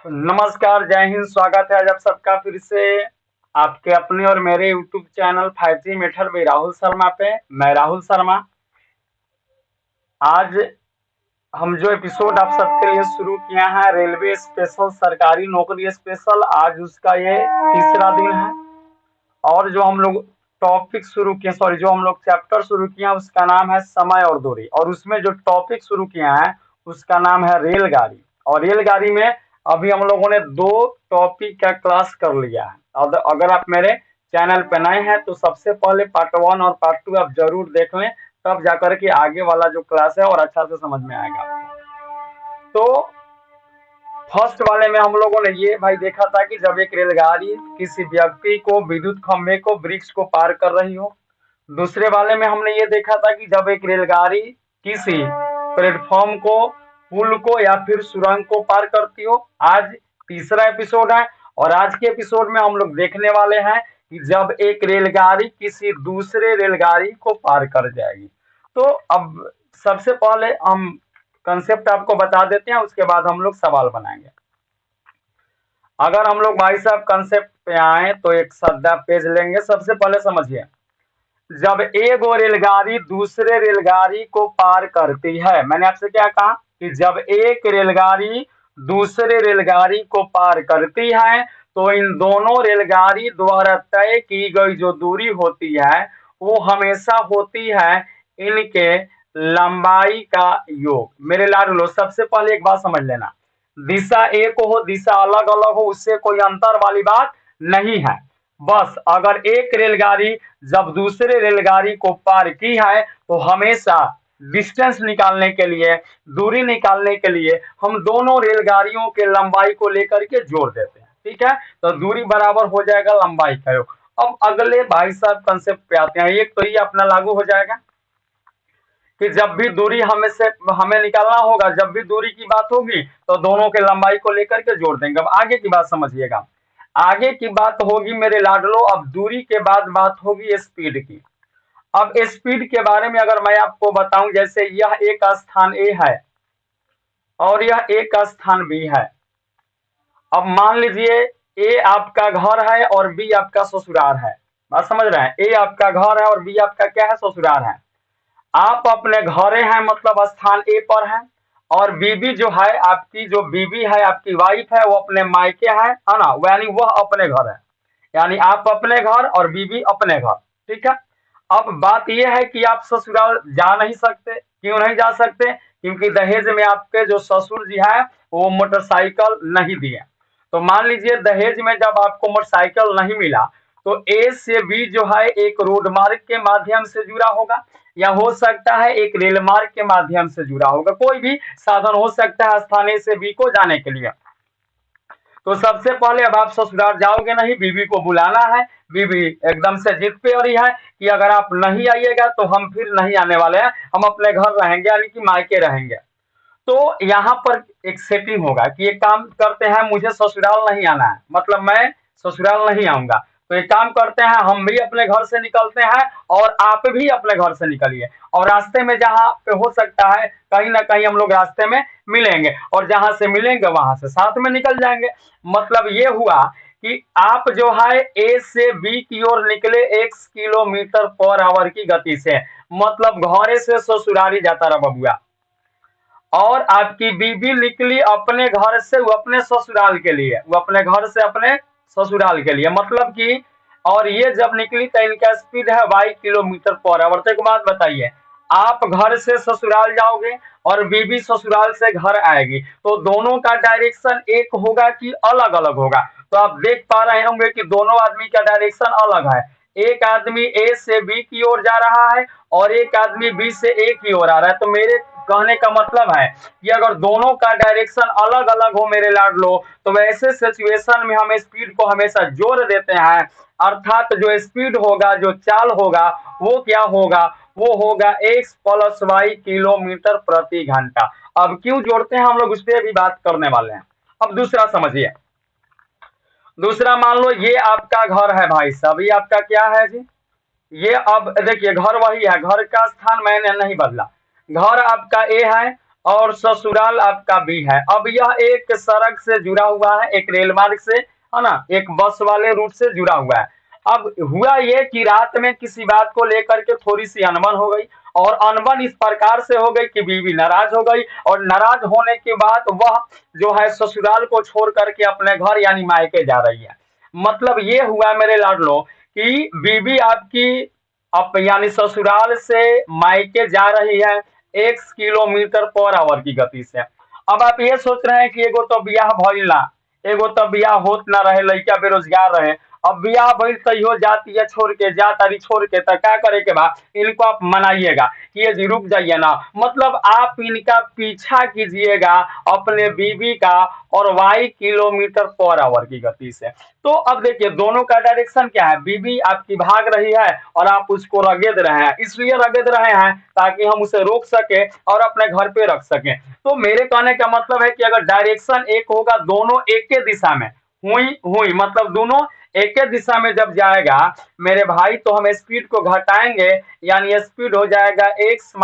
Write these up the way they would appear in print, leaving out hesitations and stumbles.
नमस्कार, जय हिंद। स्वागत है आज आप सबका फिर से आपके अपने और मेरे यूट्यूब चैनल 5G मेथड में राहुल शर्मा पे। मैं राहुल शर्मा। आज हम जो एपिसोड आप सबके लिए शुरू किया है रेलवे स्पेशल सरकारी नौकरी स्पेशल, आज उसका ये तीसरा दिन है। और जो हम लोग टॉपिक शुरू किए, सॉरी, जो हम लोग चैप्टर शुरू किए हैं उसका नाम है समय और दूरी, और उसमें जो टॉपिक शुरू किया है उसका नाम है रेलगाड़ी। और रेलगाड़ी में अभी हम लोगों ने दो टॉपिक का क्लास कर लिया है। अगर आप मेरे चैनल पे नए हैं तो सबसे पहले पार्ट 1 और पार्ट 2 आप जरूर देख लें, तब जाकर के आगे वाला जो क्लास है और अच्छा से समझ में आएगा आपको। तो फर्स्ट वाले में हम लोगों ने ये भाई देखा था कि जब एक रेलगाड़ी किसी व्यक्ति को विद्युत खंभे को वृक्ष को पार कर रही हो। दूसरे वाले में हमने ये देखा था कि जब एक रेलगाड़ी किसी प्लेटफॉर्म को, पुल को या फिर सुरंग को पार करती हो। आज तीसरा एपिसोड है और आज के एपिसोड में हम लोग देखने वाले हैं कि जब एक रेलगाड़ी किसी दूसरे रेलगाड़ी को पार कर जाएगी। तो अब सबसे पहले हम कंसेप्ट आपको बता देते हैं, उसके बाद हम लोग सवाल बनाएंगे। अगर हम लोग भाई साहब कंसेप्ट पे आए तो एक सादा पेज लेंगे। सबसे पहले समझिए, जब एक रेलगाड़ी दूसरे रेलगाड़ी को पार करती है, मैंने आपसे क्या कहा कि जब एक रेलगाड़ी दूसरे रेलगाड़ी को पार करती है तो इन दोनों रेलगाड़ी द्वारा तय की गई जो दूरी होती है वो हमेशा होती है इनके लंबाई का योग। मेरे लाडलो, सबसे पहले एक बात समझ लेना, दिशा एक हो, दिशा अलग अलग हो, उससे कोई अंतर वाली बात नहीं है। बस अगर एक रेलगाड़ी जब दूसरे रेलगाड़ी को पार की है तो हमेशा डिस्टेंस निकालने के लिए, दूरी निकालने के लिए हम दोनों रेलगाड़ियों के लंबाई को लेकर के जोड़ देते हैं। ठीक है, तो दूरी बराबर हो जाएगा लंबाई का योग। अब अगले भाई साहब कंसेप्ट पे आते हैं। एक तो ये अपना लागू हो जाएगा कि जब भी दूरी हमें निकालना होगा, जब भी दूरी की बात होगी तो दोनों के लंबाई को लेकर के जोड़ देंगे। अब आगे की बात समझिएगा। आगे की बात होगी मेरे लाडलो, अब दूरी के बाद बात होगी स्पीड की। अब स्पीड के बारे में अगर मैं आपको बताऊं, जैसे यह एक स्थान ए है और यह एक स्थान बी है। अब मान लीजिए ए आपका घर है और बी आपका ससुराल है। बात समझ रहे हैं? ए आपका घर है और बी आपका क्या है? ससुराल है। आप अपने घरे हैं, मतलब स्थान ए पर है, और बीबी जो है आपकी, जो बीबी है आपकी वाइफ है, वो अपने मायके है ना, यानी वह अपने घर है। यानी आप अपने घर और बीबी अपने घर। ठीक है। अब बात यह है कि आप ससुराल जा नहीं सकते। क्यों नहीं जा सकते? क्योंकि दहेज में आपके जो ससुर जी है वो मोटरसाइकिल नहीं दिए। तो मान लीजिए दहेज में जब आपको मोटरसाइकिल नहीं मिला तो ए से बी जो है एक रोड मार्ग के माध्यम से जुड़ा होगा, या हो सकता है एक रेल मार्ग के माध्यम से जुड़ा होगा। कोई भी साधन हो सकता है स्थान ए से बी को जाने के लिए। तो सबसे पहले अब आप ससुराल जाओगे नहीं, बीवी को बुलाना है। बीवी एकदम से जिद पे अड़ी है कि अगर आप नहीं आइएगा तो हम फिर नहीं आने वाले हैं, हम अपने घर रहेंगे, यानी कि मायके रहेंगे। तो यहाँ पर एक सेटिंग होगा कि एक काम करते हैं, मुझे ससुराल नहीं आना है, मतलब मैं ससुराल नहीं आऊंगा। तो एक काम करते हैं, हम भी अपने घर से निकलते हैं और आप भी अपने घर से निकलिए, और रास्ते में जहाँ पे हो सकता है कहीं ना कहीं हम लोग रास्ते में मिलेंगे, और जहां से मिलेंगे वहां से साथ में निकल जाएंगे। मतलब ये हुआ कि आप जो है ए से बी की ओर निकले 1 किलोमीटर पर आवर की गति से, मतलब घरे से ससुराली जाता रहा बबुआ, और आपकी बीबी निकली अपने घर से वो अपने ससुराल के लिए, वो अपने घर से अपने ससुराल के लिए, मतलब कि, और ये जब निकली तो इनका स्पीड है 22 किलोमीटर पर आवर। तो एक बात बताइए, आप घर से ससुराल जाओगे और बीबी ससुराल से घर आएगी, तो दोनों का डायरेक्शन एक होगा कि अलग अलग होगा? तो आप देख पा रहे होंगे कि दोनों आदमी का डायरेक्शन अलग है। एक आदमी ए से बी की ओर जा रहा है और एक आदमी बी से ए की ओर आ रहा है। तो मेरे कहने का मतलब है कि अगर दोनों का डायरेक्शन अलग अलग हो मेरे लाडलो, तो वैसे सिचुएशन में हम स्पीड को हमेशा जोड़ देते हैं। अर्थात जो स्पीड होगा, जो चाल होगा, वो क्या होगा? वो होगा x+y किलोमीटर प्रति घंटा। अब क्यों जोड़ते हैं हम लोग, उस पर भी बात करने वाले हैं। अब दूसरा समझिए। दूसरा मान लो ये आपका घर है भाई साहब, ये आपका क्या है जी? ये अब देखिए घर वही है, घर का स्थान मैंने नहीं बदला। घर आपका ए है और ससुराल आपका बी है। अब यह एक सड़क से जुड़ा हुआ है, एक रेल मार्ग से, है ना, एक बस वाले रूट से जुड़ा हुआ है। अब हुआ ये कि रात में किसी बात को लेकर के थोड़ी सी अनबन हो गई, और अनबन इस प्रकार से हो गई कि बीवी नाराज हो गई, और नाराज होने के बाद वह जो है ससुराल को छोड़ करके अपने घर यानी मायके जा रही है। मतलब ये हुआ मेरे लाडलो कि बीवी आपकी अब यानी ससुराल से मायके जा रही है 1 किलोमीटर पर आवर की गति से। अब आप ये सोच रहे हैं कि एगो तो बियाह भइल ना, एगो तो बियाह होत ना रहे, लड़का बेरोजगार रहे, अब बियाह भइल तैयो जाती है छोड़ के, जा तारी छोड़ के, तो क्या करे के बाद इनको आप मनाइएगा कि ये जी रुक जाइए ना, मतलब आप इनका पीछा कीजिएगा अपने बीवी का, और 22 किलोमीटर पर आवर की गति से। तो अब देखिए दोनों का डायरेक्शन क्या है, बीवी आपकी भाग रही है और आप उसको रगेद रहे हैं, इसलिए रगेद रहे हैं ताकि हम उसे रोक सके और अपने घर पे रख सके। तो मेरे कहने का मतलब है कि अगर डायरेक्शन एक होगा, दोनों एक ही दिशा में, हुई हुई मतलब दोनों एक ही दिशा में जब जाएगा मेरे भाई, तो हम स्पीड को घटाएंगे, यानी स्पीड हो जाएगा x -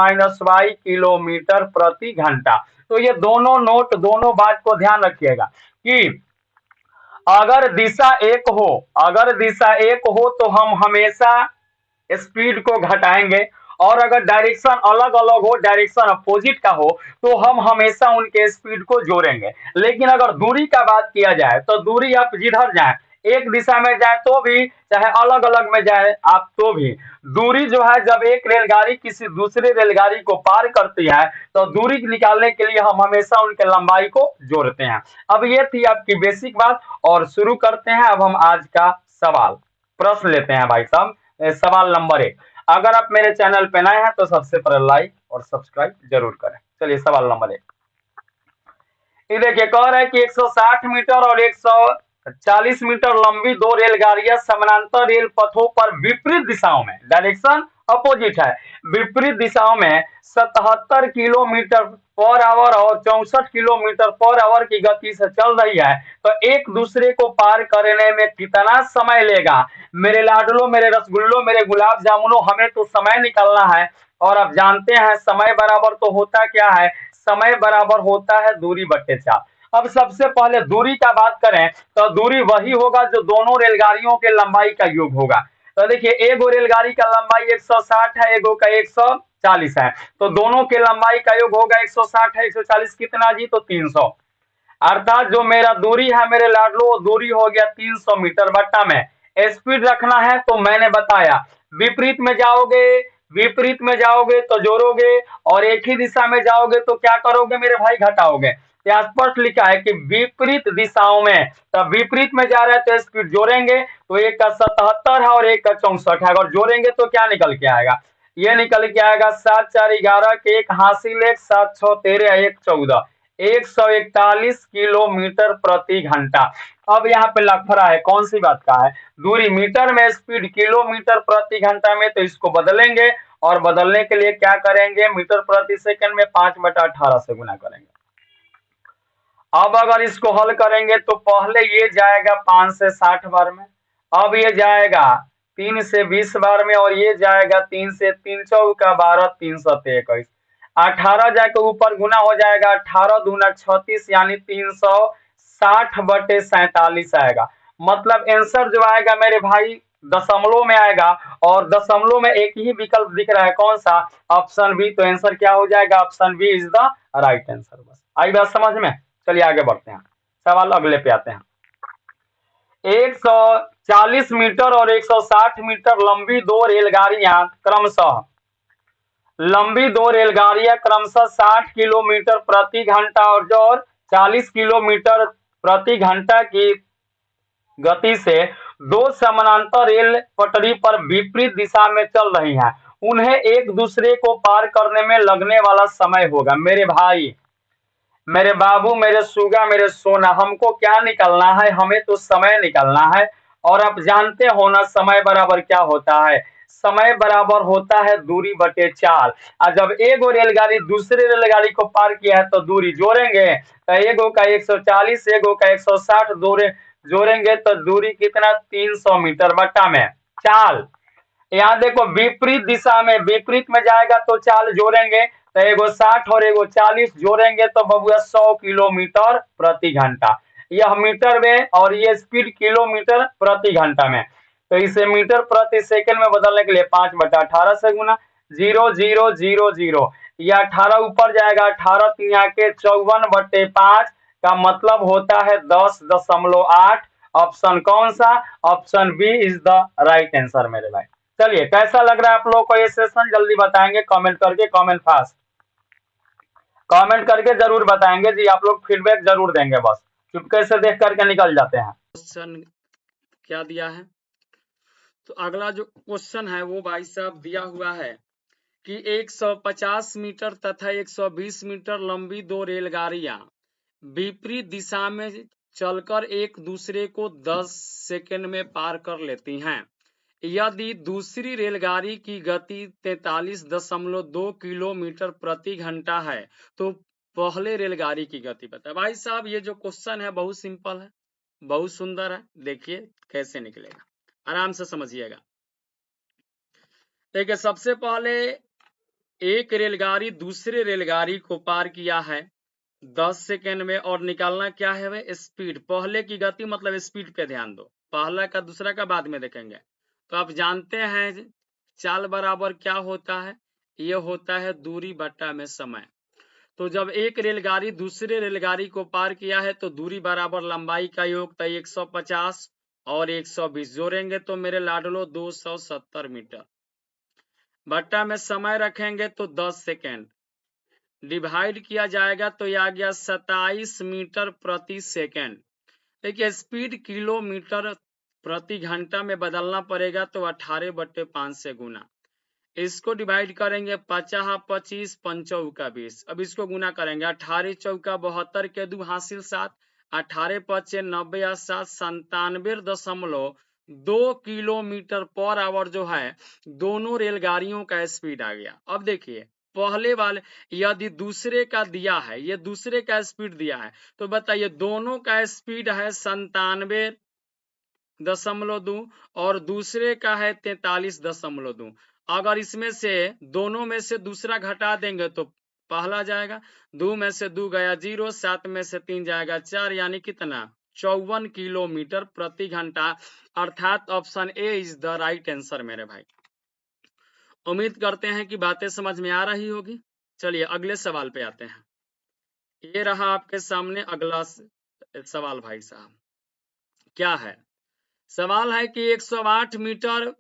y किलोमीटर प्रति घंटा। तो ये दोनों नोट, दोनों बात को ध्यान रखिएगा कि अगर दिशा एक हो, अगर दिशा एक हो तो हम हमेशा स्पीड को घटाएंगे, और अगर डायरेक्शन अलग अलग हो, डायरेक्शन अपोजिट का हो, तो हम हमेशा उनके स्पीड को जोड़ेंगे। लेकिन अगर दूरी का बात किया जाए तो दूरी आप जिधर जाए, एक दिशा में जाए तो भी, चाहे अलग अलग में जाए आप तो भी, दूरी जो है जब एक रेलगाड़ी किसी दूसरे रेलगाड़ी को पार करती है तो दूरी निकालने के लिए हम हमेशा उनके लंबाई को जोड़ते हैं। अब ये थी आपकी बेसिक बात, और शुरू करते हैं अब हम आज का सवाल, प्रश्न लेते हैं भाई साहब। सवाल नंबर 1, अगर आप मेरे चैनल पे नए हैं तो सबसे पहले लाइक और सब्सक्राइब जरूर करें। चलिए सवाल नंबर 1, ये देखिए कह रहा है कि 160 मीटर और 140 मीटर लंबी दो रेलगाड़ियां समानांतर रेल पथों पर विपरीत दिशाओं में, डायरेक्शन अपोजिट है, विपरीत दिशाओं में 77 किलोमीटर पर आवर और 64 किलोमीटर पर आवर की गति से चल रही है, तो एक दूसरे को पार करने में कितना समय लेगा? मेरे लाडलो, मेरे रसगुल्लो, मेरे गुलाब जामुनो, हमें तो समय निकालना है, और आप जानते हैं समय बराबर तो होता क्या है, समय बराबर होता है दूरी बट्टे 4। अब सबसे पहले दूरी का बात करें तो दूरी वही होगा जो दोनों रेलगाड़ियों के लंबाई का योग होगा। तो देखिए एगो रेलगाड़ी का लंबाई 160 है, एगो का 140 है, तो दोनों के लंबाई का योग होगा 160 है 140 कितना जी, तो 300। अर्थात जो मेरा दूरी है मेरे लाडलो, दूरी हो गया 300 मीटर बट्टा में। स्पीड रखना है तो मैंने बताया विपरीत में जाओगे, विपरीत में जाओगे तो जोड़ोगे, और एक ही दिशा में जाओगे तो क्या करोगे मेरे भाई, घटाओगे। यहाँ स्पष्ट लिखा है कि विपरीत दिशाओं में, तब विपरीत में जा रहे हैं तो स्पीड जोड़ेंगे, तो एक का 77 है और एक का 64 है, अगर जोड़ेंगे तो क्या निकल के आएगा, ये निकल के आएगा 7 4 11 के, एक हासिल 1 7 6 13 1 14, 141 किलोमीटर प्रति घंटा। अब यहाँ पे लफड़ा है, कौन सी बात का है, दूरी मीटर में, स्पीड किलोमीटर प्रति घंटा में, तो इसको बदलेंगे, और बदलने के लिए क्या करेंगे, मीटर प्रति सेकंड में 5/18 से गुना करेंगे। अब अगर इसको हल करेंगे तो पहले ये जाएगा 5 से 60 बार में, अब ये जाएगा 3 से 20 बार में, और ये जाएगा 3 से 3 चौका 12 323, 18 जाके ऊपर गुना हो जाएगा, 18 दूना 36 यानी 360/47 आएगा। मतलब आंसर जो आएगा मेरे भाई दशमलव में आएगा, और दशमलव में एक ही विकल्प दिख रहा है, कौन सा, ऑप्शन बी। तो आंसर क्या हो जाएगा, option B is the right answer. बस आई बात समझ में। चलिए आगे बढ़ते हैं, सवाल अगले पे आते हैं। 140 मीटर और 160 मीटर लंबी दो रेलगाड़ियां क्रमशः, लंबी दो रेलगाड़ियां क्रमशः 60 किलोमीटर प्रति घंटा और 40 किलोमीटर प्रति घंटा की गति से दो समानांतर रेल पटरी पर विपरीत दिशा में चल रही हैं, उन्हें एक दूसरे को पार करने में लगने वाला समय होगा। मेरे भाई, मेरे बाबू, मेरे सुगा, मेरे सोना, हमको क्या निकलना है, हमें तो समय निकलना है। और आप जानते हो ना समय बराबर क्या होता है, समय बराबर होता है दूरी बटे 4। और जब एगो रेलगाड़ी दूसरे रेलगाड़ी को पार किया है तो दूरी जोड़ेंगे, तो एगो का 140 एगो का 160 जोड़ेंगे तो दूरी कितना, 300 मीटर बट्टा में 4। यहाँ देखो विपरीत दिशा में, विपरीत में जाएगा तो 4 जोड़ेंगे तो एगो 60 और एगो 40 जोड़ेंगे तो बबुआ 100 किलोमीटर प्रति घंटा। यह मीटर में और ये स्पीड किलोमीटर प्रति घंटा में। तो इसे मीटर प्रति सेकंड में बदलने के लिए 5/18 से गुना 0,000 यह 18 ऊपर जाएगा, 18 तिया के 54/5 का मतलब होता है 10.8। ऑप्शन कौन सा? Option B is the right answer मेरे भाई। चलिए, कैसा लग रहा है आप लोगों को ये सेशन, जल्दी बताएंगे कमेंट करके, कमेंट फास्ट कमेंट करके जरूर बताएंगे जी। आप लोग फीडबैक जरूर देंगे, बस चुपके से देख करके निकल जाते हैं। क्वेश्चन क्या दिया है? तो अगला जो क्वेश्चन है वो भाई साहब दिया हुआ है कि 150 मीटर तथा 120 मीटर लंबी दो रेलगाड़ियां विपरीत दिशा में चलकर एक दूसरे को 10 सेकंड में पार कर लेती हैं। यदि दूसरी रेलगाड़ी की गति 43.2 किलोमीटर प्रति घंटा है तो पहले रेलगाड़ी की गति बताए। भाई साहब ये जो क्वेश्चन है बहुत सिंपल है, बहुत सुंदर है। देखिए कैसे निकलेगा, आराम से समझिएगा। देखिए सबसे पहले एक रेलगाड़ी दूसरे रेलगाड़ी को पार किया है 10 सेकेंड में, और निकालना क्या है भाई? स्पीड। पहले की गति मतलब स्पीड पे ध्यान दो, पहला का दूसरा का बाद में देखेंगे। तो आप जानते हैं चाल बराबर क्या होता है? ये होता है दूरी बट्टा में समय। तो जब एक रेलगाड़ी दूसरे रेलगाड़ी को पार किया है तो दूरी बराबर लंबाई का योग, तो 150 और 120 जोड़ेंगे तो मेरे लाडलो 270 मीटर, बट्टा में समय रखेंगे तो 10 सेकेंड, डिवाइड किया जाएगा तो ये आ गया 27 मीटर प्रति सेकेंड। देखिए स्पीड किलोमीटर प्रति घंटा में बदलना पड़ेगा तो 18/5 से गुना, इसको डिवाइड करेंगे 50 25 पंचौका 20। अब इसको गुना करेंगे 18 चौका 72 के 2 हासिल 7, 18 पचे 90 या 7 97.2 किलोमीटर पर आवर जो है दोनों रेलगाड़ियों का स्पीड आ गया। अब देखिए पहले वाले यदि दूसरे का दिया है, ये दूसरे का स्पीड दिया है, तो बताइए दोनों का स्पीड है 97.2 और दूसरे का है 43.2। अगर इसमें से दोनों में से दूसरा घटा देंगे तो पहला जाएगा, 2 में से 2 गया 0, 7 में से 3 जाएगा 4, यानी कितना? 54 किलोमीटर प्रति घंटा, अर्थात option A is the right answer मेरे भाई। उम्मीद करते हैं कि बातें समझ में आ रही होगी। चलिए अगले सवाल पे आते हैं। ये रहा आपके सामने अगला सवाल भाई साहब। क्या है सवाल? है कि 108 मीटर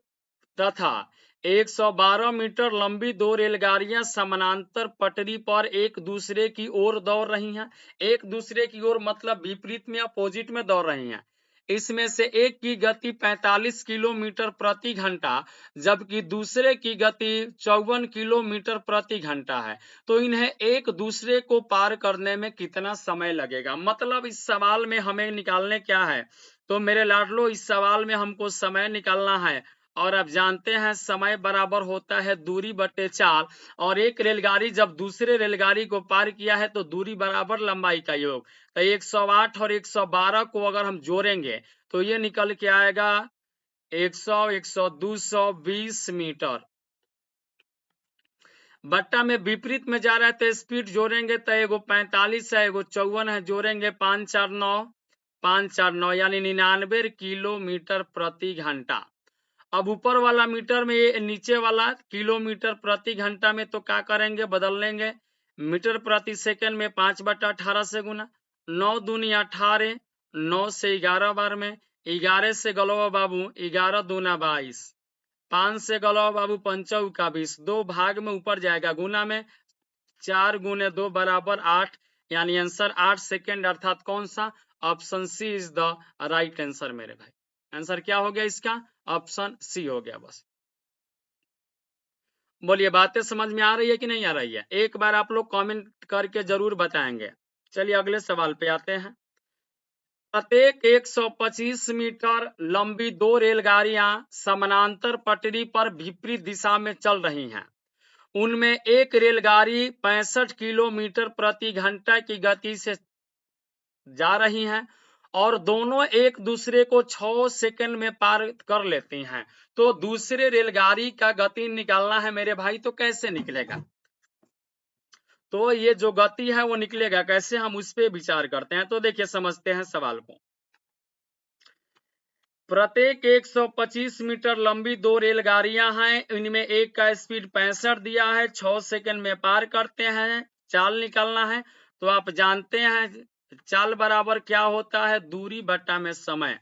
तथा 112 मीटर लंबी दो रेलगाड़ियां समानांतर पटरी पर एक दूसरे की ओर दौड़ रही हैं। एक दूसरे की ओर मतलब विपरीत में, अपोजिट में दौड़ रही हैं। इसमें से एक की गति 45 किलोमीटर प्रति घंटा जबकि दूसरे की गति 54 किलोमीटर प्रति घंटा है। तो इन्हें एक दूसरे को पार करने में कितना समय लगेगा? मतलब इस सवाल में हमें निकालने क्या है? तो मेरे लाडलो इस सवाल में हमको समय निकालना है, और आप जानते हैं समय बराबर होता है दूरी बटे चाल, और एक रेलगाड़ी जब दूसरे रेलगाड़ी को पार किया है तो दूरी बराबर लंबाई का योग। तो 108 और 112 को अगर हम जोड़ेंगे तो ये निकल के आएगा 100 100 220 मीटर। बट्टा में विपरीत में जा रहा है तो स्पीड जोड़ेंगे तो एगो 45 है, एगो 54 है, जोड़ेंगे 549 यानी 99 किलोमीटर प्रति घंटा। अब ऊपर वाला मीटर में, ये नीचे वाला किलोमीटर प्रति घंटा में, तो क्या करेंगे? बदल लेंगे। मीटर प्रति सेकंड में 5/18 से गुना, 9 दूनी 18, 9 से 11 बार में, 11 से गलवा बाबू 11 दूना 22, 5 से गलवा बाबू पंचौका 20, 2 भाग में ऊपर जाएगा गुना में, 4 गुने 2 बराबर 8, यानी आंसर 8 सेकेंड, अर्थात कौन सा? Option C is the right answer मेरे भाई। आंसर क्या हो गया इसका? ऑप्शन सी हो गया। बस बोलिए बातें समझ में आ रही है कि नहीं आ रही है? एक बार आप लोग कमेंट करके जरूर बताएंगे। चलिए अगले सवाल पे आते हैं। प्रत्येक 125 मीटर लंबी दो रेलगाड़ियां समानांतर पटरी पर विपरीत दिशा में चल रही हैं। उनमें एक रेलगाड़ी 65 किलोमीटर प्रति घंटा की गति से जा रही हैं और दोनों एक दूसरे को 6 सेकंड में पार कर लेती हैं। तो दूसरे रेलगाड़ी का गति निकालना है मेरे भाई, तो कैसे निकलेगा? तो ये जो गति है वो निकलेगा कैसे, हम उस पर विचार करते हैं। तो देखिए समझते हैं सवाल को। प्रत्येक 125 मीटर लंबी 2 रेलगाड़ियां हैं, इनमें एक का स्पीड 65 दिया है, 6 सेकंड में पार करते हैं, चाल निकालना है। तो आप जानते हैं चाल बराबर क्या होता है, दूरी बट्टा में समय।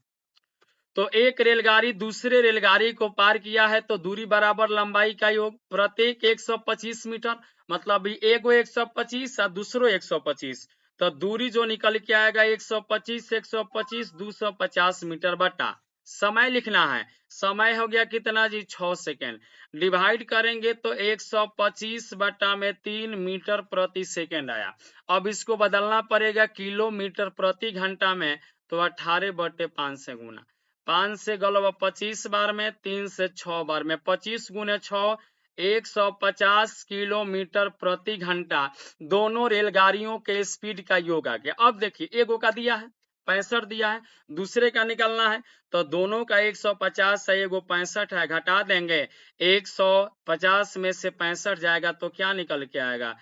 तो एक रेलगाड़ी दूसरे रेलगाड़ी को पार किया है तो दूरी बराबर लंबाई का योग। प्रत्येक 125 मीटर मतलब एगो 125 और दूसरो 125, तो दूरी जो निकल के आएगा 125 125 250 मीटर बटा समय लिखना है। समय हो गया कितना जी, 6 सेकेंड। डिवाइड करेंगे तो 125 बटा में 3 मीटर प्रति सेकेंड आया। अब इसको बदलना पड़ेगा किलोमीटर प्रति घंटा में, तो 18/5 से गुना। 5 से गलो 25 बार में, 3 से 6 बार में, 25 गुने 6 150 किलोमीटर प्रति घंटा दोनों रेलगाड़ियों के स्पीड का योग आ गया। अब देखिए एगो का दिया है 65 दिया है, दूसरे का निकालना है तो दोनों का 150 है, एगो 65 है, घटा देंगे 150 में से 65 जाएगा तो क्या निकल के आएगा,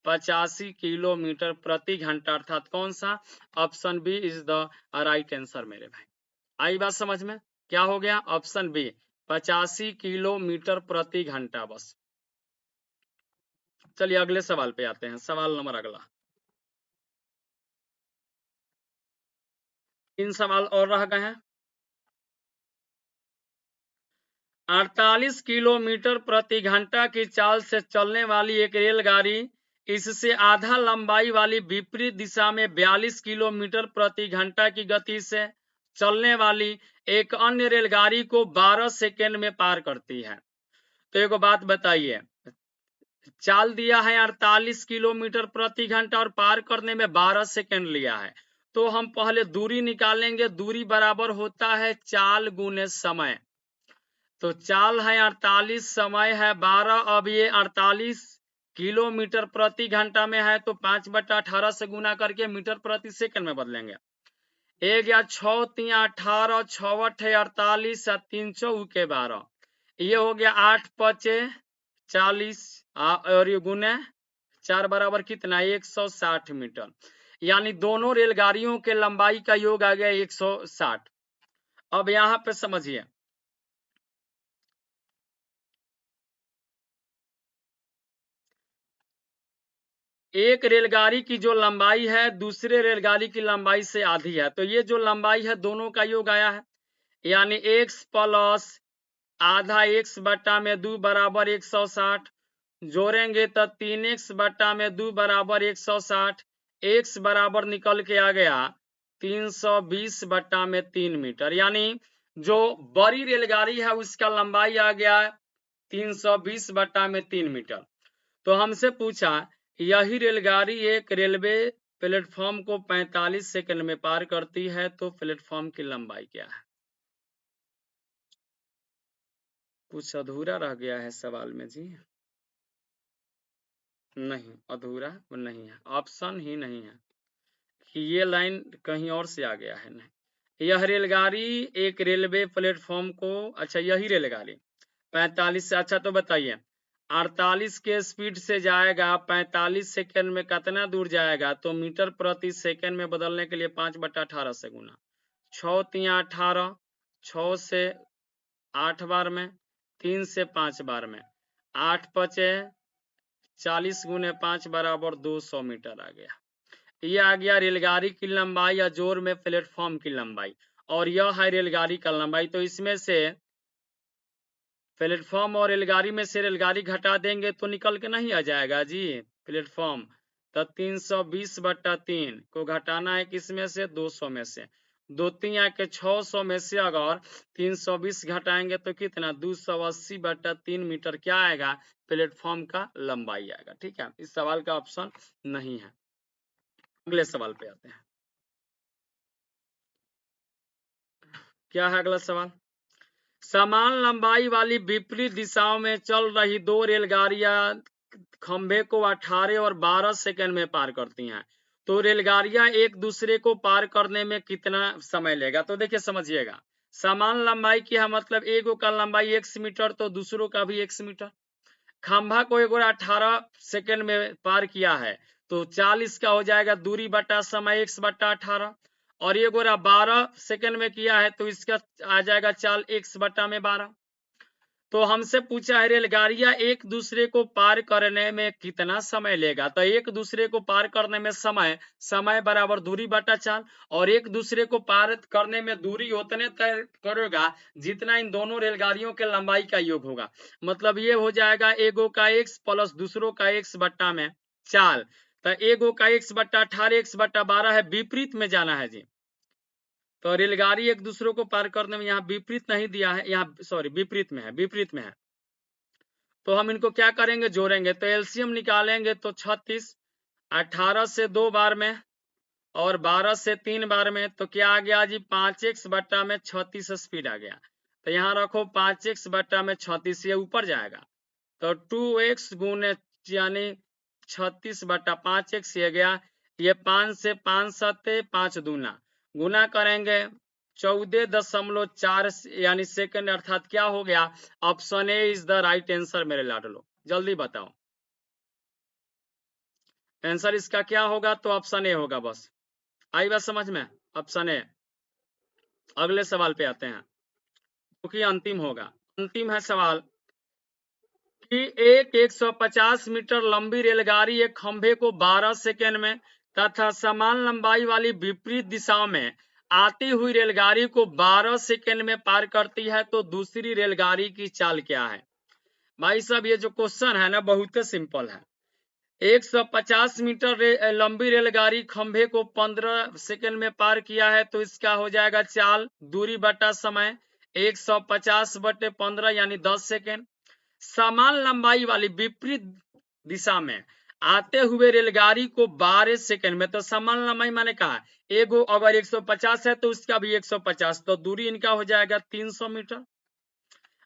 85 किलोमीटर प्रति घंटा। अर्थात कौन सा, option B is the right answer मेरे भाई। आई बात समझ में, क्या हो गया, ऑप्शन बी 85 किलोमीटर प्रति घंटा। बस चलिए अगले सवाल पे आते हैं। सवाल नंबर अगला, 3 सवाल और रह गए हैं। 48 किलोमीटर प्रति घंटा की चाल से चलने वाली एक रेलगाड़ी इससे आधा लंबाई वाली विपरीत दिशा में 42 किलोमीटर प्रति घंटा की गति से चलने वाली एक अन्य रेलगाड़ी को 12 सेकेंड में पार करती है। तो एक बात बताइए, चाल दिया है 48 किलोमीटर प्रति घंटा और पार करने में 12 सेकेंड लिया है। तो हम पहले दूरी निकालेंगे, दूरी बराबर होता है चाल गुने समय। तो चाल है 48, समय है 12। अब ये 48 किलोमीटर प्रति घंटा में है तो 5/18 से गुना करके मीटर प्रति सेकंड में बदलेंगे। 1 या 6 3 18, 6 8 48 और 3 चौके 12, ये हो गया 8 5 40 और ये गुने 4 बराबर कितना, 160 मीटर। यानी दोनों रेलगाड़ियों के लंबाई का योग आ गया 160। अब यहां पे समझिए, एक रेलगाड़ी की जो लंबाई है दूसरे रेलगाड़ी की लंबाई से आधी है, तो ये जो लंबाई है दोनों का योग आया है। यानी x प्लस आधा x बट्टा में 2 बराबर 160, जोड़ेंगे तो 3x बट्टा में 2 बराबर 160, x बराबर निकल के आ गया 320 बट्टा में 3 मीटर। यानी जो बड़ी रेलगाड़ी है उसका लंबाई आ गया 320 बट्टा में 3 मीटर। तो हमसे पूछा यही रेलगाड़ी एक रेलवे प्लेटफॉर्म को 45 सेकंड में पार करती है तो प्लेटफॉर्म की लंबाई क्या है। कुछ अधूरा रह गया है सवाल में जी, नहीं अधूरा नहीं है, ऑप्शन ही नहीं है कि ये लाइन कहीं और से आ गया है। नहीं, यह रेलगाड़ी एक रेलवे प्लेटफॉर्म को, अच्छा यही रेलगाड़ी 45 से, अच्छा तो बताइए 48 के स्पीड से जाएगा 45 सेकंड में कितना दूर जाएगा, तो मीटर प्रति सेकंड में बदलने के लिए 5/18 से गुना, 6 3 18, 6 से 8 बार में, 3 से 5 बार में, 8 5 40 गुने 5 बराबर 200 मीटर आ गया। ये आ गया रेलगाड़ी की लंबाई या जोर में प्लेटफॉर्म की लंबाई, और यह है रेलगाड़ी का लंबाई। तो इसमें से प्लेटफॉर्म और रेलगाड़ी में से रेलगाड़ी घटा देंगे तो निकल के नहीं आ जाएगा जी प्लेटफॉर्म। तो 320/3 को घटाना है किसमें से, 200 में से, 2 3 के 600 में से अगर 320 घटाएंगे तो कितना, 280/3 मीटर क्या आएगा, प्लेटफॉर्म का लंबाई आएगा। ठीक है, इस सवाल का ऑप्शन नहीं है। अगले सवाल पे आते हैं, क्या है अगला सवाल। समान लंबाई वाली विपरीत दिशाओं में चल रही 2 रेलगाड़ियां खंभे को 18 और 12 सेकंड में पार करती हैं, तो रेलगाड़ियां एक दूसरे को पार करने में कितना समय लेगा। तो देखिए समझिएगा, समान लंबाई की है मतलब एगो का लंबाई x मीटर तो दूसरों का भी x मीटर, खंभा को एक 18 सेकंड में पार किया है तो चाल इसका हो जाएगा दूरी बटा समय x बटा 18, और ये गोरा 12 सेकंड में किया है तो इसका आ जाएगा चाल x बटा में 12। तो हमसे पूछा है रेलगाड़ियां एक दूसरे को पार करने में कितना समय लेगा, तो एक दूसरे को पार करने में समय बराबर दूरी बटा चाल, और एक दूसरे को पार करने में दूरी उतने तय करेगा जितना इन दोनों रेलगाड़ियों के लंबाई का योग होगा। मतलब ये हो जाएगा एगो का x प्लस दूसरों का x बट्टा में चाल, तो एगो का x बट्टा 18 x बट्टा 12 है, विपरीत में जाना है जी। तो रेलगाड़ी एक दूसरे को पार करने में यहाँ विपरीत नहीं दिया है, यहाँ सॉरी विपरीत में है। तो हम इनको क्या करेंगे, जोड़ेंगे। तो एलसीएम निकालेंगे तो 36, 18 से 2 बार में और 12 से 3 बार में, तो क्या आ गया जी 5x बट्टा में 36 स्पीड आ गया। तो यहाँ रखो 5x बट्टा में 36, ये ऊपर जाएगा तो 2x गुने यानी 36 बट्टा 5x ये गया, ये 5 से 5 सत्ते 5 दूना गुना करेंगे 14.4 यानी सेकंड, अर्थात क्या हो गया, option A is the right answer. मेरे लाडलो जल्दी बताओ आंसर इसका क्या होगा, तो ऑप्शन ए होगा। बस आई बात समझ में, ऑप्शन ए। अगले सवाल पे आते हैं क्योंकि अंतिम होगा। अंतिम है सवाल कि एक 150 मीटर लंबी रेलगाड़ी एक खंभे को 12 सेकेंड में तथा समान लंबाई वाली विपरीत दिशाओं में आती हुई रेलगाड़ी को 12 सेकेंड में पार करती है, तो दूसरी रेलगाड़ी की चाल क्या है। भाई साहब ये जो क्वेश्चन है ना बहुत सिंपल है। 150 मीटर लंबी रेलगाड़ी खंभे को 15 सेकेंड में पार किया है, तो इसका हो जाएगा चाल दूरी बटा समय 150 बटे 15 यानी 10 सेकेंड। समान लंबाई वाली विपरीत दिशा में आते हुए रेलगाड़ी को 12 सेकेंड में, तो समान लंबाई माने कहा एगो अगर 150 है तो उसका भी 150, तो दूरी इनका हो जाएगा 300 मीटर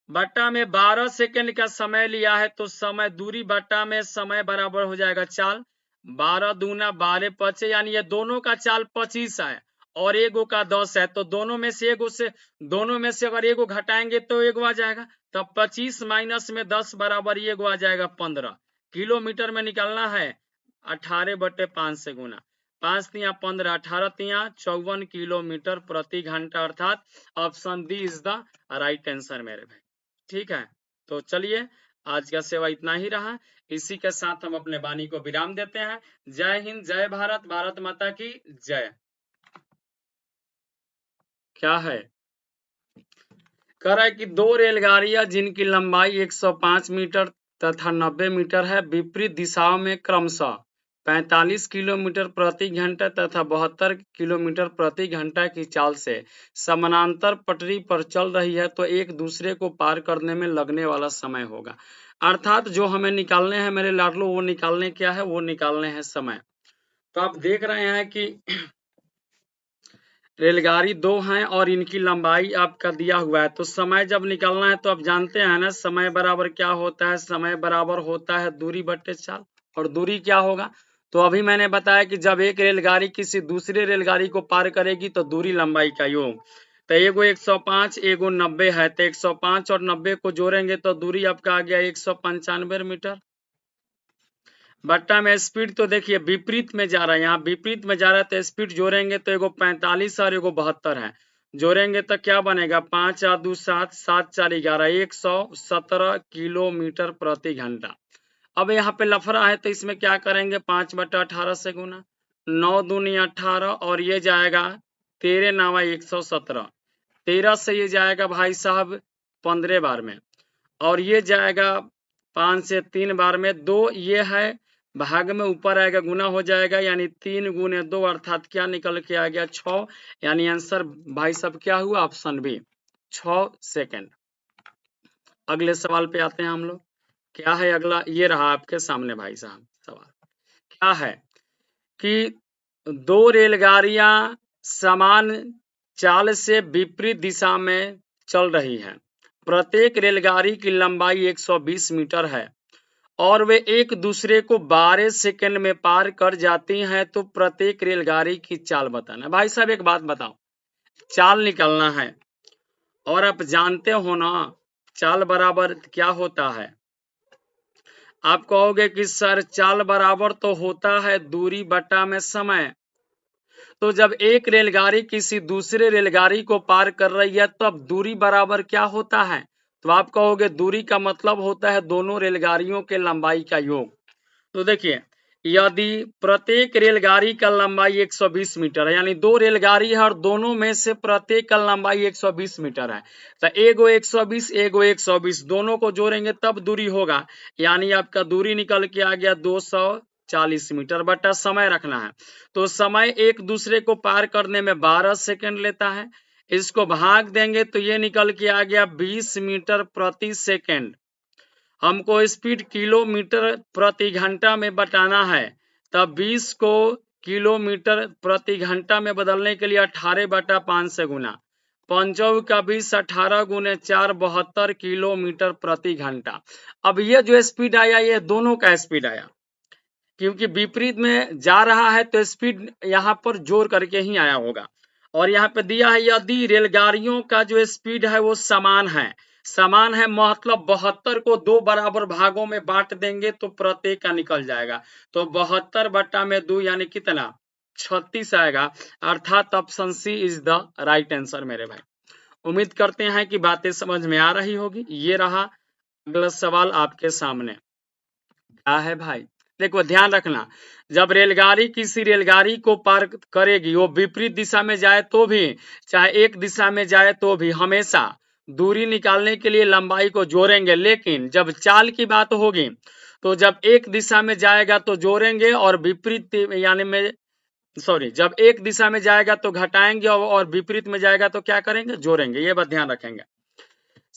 बट्टा में 12 सेकेंड का समय लिया है, तो समय दूरी बट्टा में समय बराबर हो जाएगा चाल 12 दूना 12 पचे, यानी ये दोनों का चाल 25 है और एगो का 10 है, तो दोनों में से अगर एगो घटाएंगे तो एगो आ जाएगा, तो 25 माइनस में 10 बराबर एगो आ जाएगा 15। किलोमीटर में निकालना है 18 बटे 5 से गुना, 5 तिया 15, 18 तिया 54 किलोमीटर प्रति घंटा, अर्थात option D is the right answer मेरे भाई। ठीक है, तो चलिए आज का सेवा इतना ही रहा। इसी के साथ हम अपने वाणी को विराम देते हैं। जय हिंद, जय भारत, भारत माता की जय। क्या है, कह रहा है कि दो रेलगाड़ियां जिनकी लंबाई 105 मीटर तथा 90 मीटर है, विपरीत दिशाओं में क्रमशः 45 किलोमीटर प्रति घंटा तथा 72 किलोमीटर प्रति घंटा की चाल से समानांतर पटरी पर चल रही है, तो एक दूसरे को पार करने में लगने वाला समय होगा। अर्थात जो हमें निकालने हैं मेरे लाडलो, वो निकालने क्या है, वो निकालने हैं समय। तो आप देख रहे हैं कि रेलगाड़ी दो हैं और इनकी लंबाई आपका दिया हुआ है, तो समय जब निकालना है तो आप जानते हैं ना समय बराबर क्या होता है, समय बराबर होता है दूरी बट्टे चाल। और दूरी क्या होगा, तो अभी मैंने बताया कि जब एक रेलगाड़ी किसी दूसरे रेलगाड़ी को पार करेगी तो दूरी लंबाई का योग, तो एगो 105 एगो 90 है, तो 105 और 90 को जोड़ेंगे तो दूरी आपका आ गया 195 मीटर बट्टा में स्पीड, तो देखिए विपरीत में जा रहा है, यहाँ विपरीत में जा रहा है तो स्पीड जोड़ेंगे तो एगो 45 और एगो 72 है, जोड़ेंगे तो क्या बनेगा 5 और 2 7, 7 4 11, 117 किलोमीटर प्रति घंटा। अब यहाँ पे लफड़ा है तो इसमें क्या करेंगे 5 बटा 18 से गुना, 9 दूनी 18 और ये जाएगा 13 नावा 117, 13 से ये जाएगा भाई साहब 15 बार में, और ये जाएगा 5 से 3 बार में, 2 ये है भाग में ऊपर आएगा गुना हो जाएगा, यानी 3 गुने 2 अर्थात क्या निकल के आ गया 6, यानी आंसर भाई साहब क्या हुआ ऑप्शन बी 6 सेकंड। अगले सवाल पे आते हैं हम लोग। क्या है अगला, ये रहा आपके सामने भाई साहब सवाल। क्या है कि दो रेलगाड़ियां समान चाल से विपरीत दिशा में चल रही हैं, प्रत्येक रेलगाड़ी की लंबाई 120 मीटर है और वे एक दूसरे को 12 सेकंड में पार कर जाती हैं, तो प्रत्येक रेलगाड़ी की चाल बताना। भाई साहब एक बात बताओ, चाल निकालना है और आप जानते हो ना चाल बराबर क्या होता है, आप कहोगे कि सर चाल बराबर तो होता है दूरी बटा में समय, तो जब एक रेलगाड़ी किसी दूसरे रेलगाड़ी को पार कर रही है तब दूरी बराबर क्या होता है? तो आप कहोगे दूरी का मतलब होता है दोनों रेलगाड़ियों के लंबाई का योग। तो देखिए, यदि प्रत्येक रेलगाड़ी का लंबाई 120 मीटर है, यानी दो रेलगाड़ी है और दोनों में से प्रत्येक का लंबाई 120 मीटर है, तो एगो 120 एगो 120 दोनों को जोड़ेंगे तब दूरी होगा, यानी आपका दूरी निकल के आ गया 240 मीटर बटा समय रखना है। तो समय एक दूसरे को पार करने में 12 सेकंड लेता है, इसको भाग देंगे तो ये निकल के आ गया 20 मीटर प्रति सेकंड। हमको स्पीड किलोमीटर प्रति घंटा में बताना है, तब 20 को किलोमीटर प्रति घंटा में बदलने के लिए 18/5 से गुना, 5 का 20 18 गुने 4 72 किलोमीटर प्रति घंटा। अब ये जो स्पीड आया ये दोनों का स्पीड आया, क्योंकि विपरीत में जा रहा है तो स्पीड यहाँ पर जोड़ करके ही आया होगा। और यहाँ पे दिया है यदि रेलगाड़ियों का जो स्पीड है वो समान है, समान है मतलब 72 को दो बराबर भागों में बांट देंगे तो प्रत्येक का निकल जाएगा, तो 72 बटा में 2 यानी कितना 36 आएगा, अर्थात option C is the right answer मेरे भाई। उम्मीद करते हैं कि बातें समझ में आ रही होगी। ये रहा अगला सवाल आपके सामने, क्या है भाई? देखो ध्यान रखना, जब रेलगाड़ी किसी रेलगाड़ी को पार करेगी वो विपरीत दिशा में जाए तो भी चाहे एक दिशा में जाए तो भी हमेशा दूरी निकालने के लिए लंबाई को जोड़ेंगे, लेकिन जब चाल की बात होगी तो जब एक दिशा में जाएगा तो जोड़ेंगे और विपरीत यानी में जब एक दिशा में जाएगा तो घटाएंगे और विपरीत में जाएगा तो क्या करेंगे जोड़ेंगे, ये बात ध्यान रखेंगे।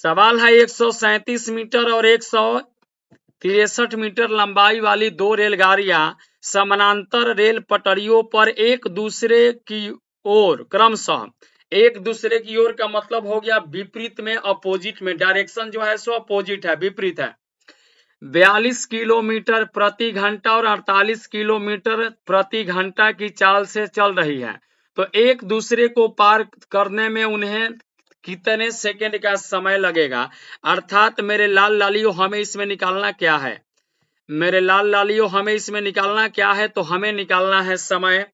सवाल है 137 मीटर और 163 मीटर लंबाई वाली दो रेलगाड़ियां समानांतर रेल पटरियों पर एक दूसरे की ओर क्रमशः, एक दूसरे की ओर का मतलब हो गया विपरीत में, अपोजिट में, डायरेक्शन जो है सो अपोजिट है, विपरीत है, 42 किलोमीटर प्रति घंटा और 48 किलोमीटर प्रति घंटा की चाल से चल रही है, तो एक दूसरे को पार करने में उन्हें कितने सेकंड का समय लगेगा? अर्थात मेरे लाल लालियों हमें इसमें निकालना क्या है, मेरे लाल लालियों हमें इसमें निकालना क्या है? तो हमें निकालना है समय,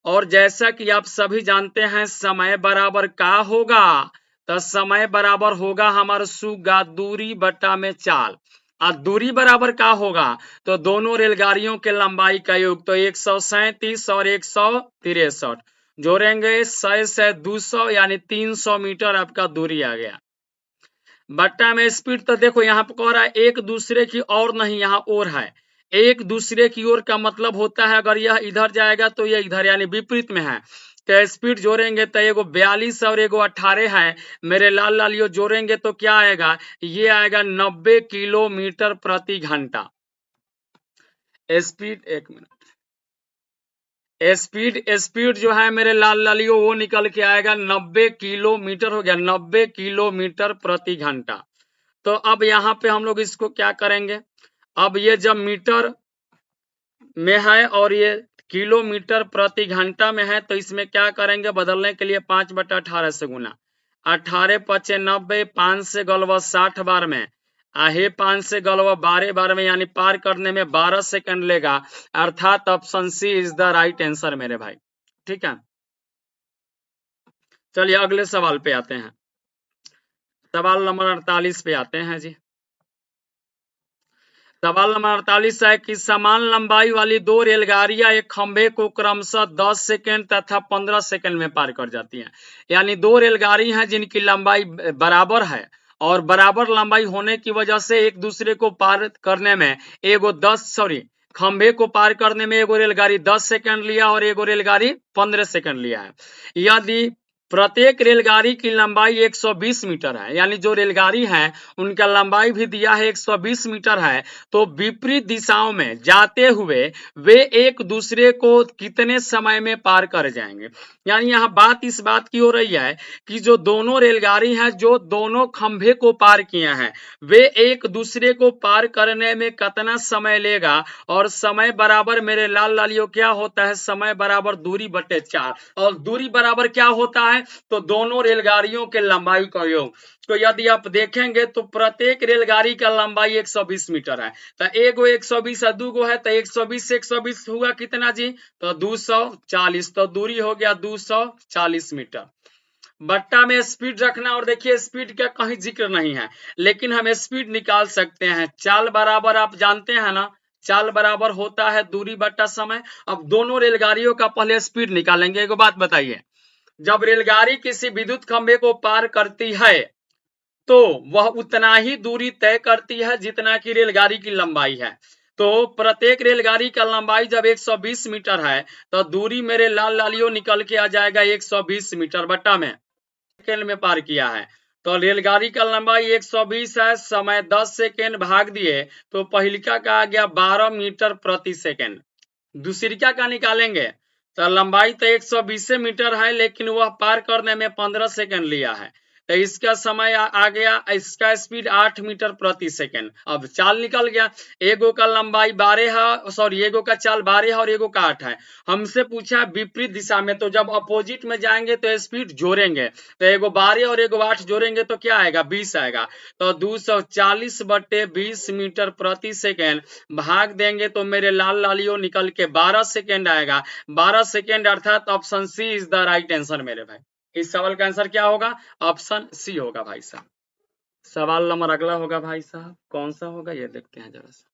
और जैसा कि आप सभी जानते हैं समय बराबर क्या होगा, तो समय बराबर होगा हमारा सुगा दूरी बटा में चाल, और दूरी बराबर क्या होगा तो दोनों रेलगाड़ियों के लंबाई का योग, तो 137 और 163 जोड़ेंगे 100 से 200 यानी 300 मीटर आपका दूरी आ गया, बट्टा में स्पीड। तो देखो यहाँ पर कह रहा है एक दूसरे की और नहीं, यहाँ और है, एक दूसरे की ओर का मतलब होता है अगर यह इधर जाएगा तो यह इधर यानी विपरीत में है, तो स्पीड जोड़ेंगे तो एगो 42 और एगो 18 है, मेरे लाल लालियों जोड़ेंगे तो क्या आएगा, ये आएगा 90 किलोमीटर प्रति घंटा। स्पीड एक मिनट, स्पीड जो है मेरे लाल लालियों वो निकल के आएगा 90 किलोमीटर हो गया, 90 किलोमीटर प्रति घंटा। तो अब यहाँ पे हम लोग इसको क्या करेंगे, अब ये जब मीटर में है और ये किलोमीटर प्रति घंटा में है तो इसमें क्या करेंगे बदलने के लिए 5/18 से गुना, 18 पचे 90, 5 से गलवा 60 बार में, आहे 5 से गलवा 12 बार में, यानी पार करने में 12 सेकंड लेगा, अर्थात option C is the right answer मेरे भाई। ठीक है, चलिए अगले सवाल पे आते हैं, सवाल नंबर 48 पे आते हैं जी। सवाल नंबर 48 है कि समान लंबाई वाली दो रेलगाड़ियां एक खंभे को क्रमशः 10 सेकंड तथा 15 सेकंड में पार कर जाती हैं, यानी दो रेलगाड़ी हैं जिनकी लंबाई बराबर है और बराबर लंबाई होने की वजह से एक दूसरे को पार करने में एगो खंभे को पार करने में एगो रेलगाड़ी 10 सेकंड लिया और एगो रेलगाड़ी 15 सेकंड लिया है। यदि प्रत्येक रेलगाड़ी की लंबाई 120 मीटर है, यानी जो रेलगाड़ी है उनका लंबाई भी दिया है 120 मीटर है, तो विपरीत दिशाओं में जाते हुए वे एक दूसरे को कितने समय में पार कर जाएंगे। यानी यहाँ बात इस बात की हो रही है कि जो दोनों रेलगाड़ी हैं जो दोनों खंभे को पार किए हैं वे एक दूसरे को पार करने में कितना समय लेगा, और समय बराबर मेरे लाल लालियों क्या होता है, समय बराबर दूरी बटे 4, और दूरी बराबर क्या होता है है तो दोनों रेलगाड़ियों के लंबाई का योग। तो यदि आप देखेंगे तो प्रत्येक रेलगाड़ी का लंबाई 120 मीटर है। तो एगो 120 है, दूगो है तो 120 से 120 हुआ कितना जी, तो 240। तो दूरी हो गया 240 मीटर। बट्टा में स्पीड रखना, और देखिए स्पीड का कहीं जिक्र नहीं है, लेकिन हम स्पीड निकाल सकते हैं। चाल बराबर आप जानते हैं ना, चाल बराबर होता है दूरी बट्टा समय। अब दोनों रेलगाड़ियों का पहले स्पीड निकालेंगे। एक बात बताइए, जब रेलगाड़ी किसी विद्युत खंभे को पार करती है तो वह उतना ही दूरी तय करती है जितना कि रेलगाड़ी की लंबाई है। तो प्रत्येक रेलगाड़ी का लंबाई जब 120 मीटर है तो दूरी मेरे लाल लालियों निकल के आ जाएगा 120 मीटर बट्टा में सेकेंड में पार किया है। तो रेलगाड़ी का लंबाई 120 है, समय 10 सेकेंड भाग दिए तो पहिलिका का आ गया 12 मीटर प्रति सेकेंड। दूसरिका का निकालेंगे तो लंबाई तो 120 मीटर है, लेकिन वह पार करने में 15 सेकेंड लिया है। तो इसका समय आ गया, इसका स्पीड 8 मीटर प्रति सेकेंड। अब चाल निकल गया, एगो का लंबाई 12 है, सॉरी एगो का चाल 12 है और एगो का 8 है। हमसे पूछा विपरीत दिशा में, तो जब अपोजिट में जाएंगे तो स्पीड जोड़ेंगे, तो एगो 12 और एगो 8 जोड़ेंगे तो क्या आएगा, 20 आएगा। तो 240/20 मीटर प्रति सेकेंड भाग देंगे तो मेरे लाल लालियों निकल के 12 सेकेंड आएगा। 12 सेकेंड अर्थात option C is the right answer मेरे भाई। इस सवाल का आंसर क्या होगा, ऑप्शन सी होगा भाई साहब। सवाल नंबर अगला होगा भाई साहब, कौन सा होगा ये देखते हैं जरा सा।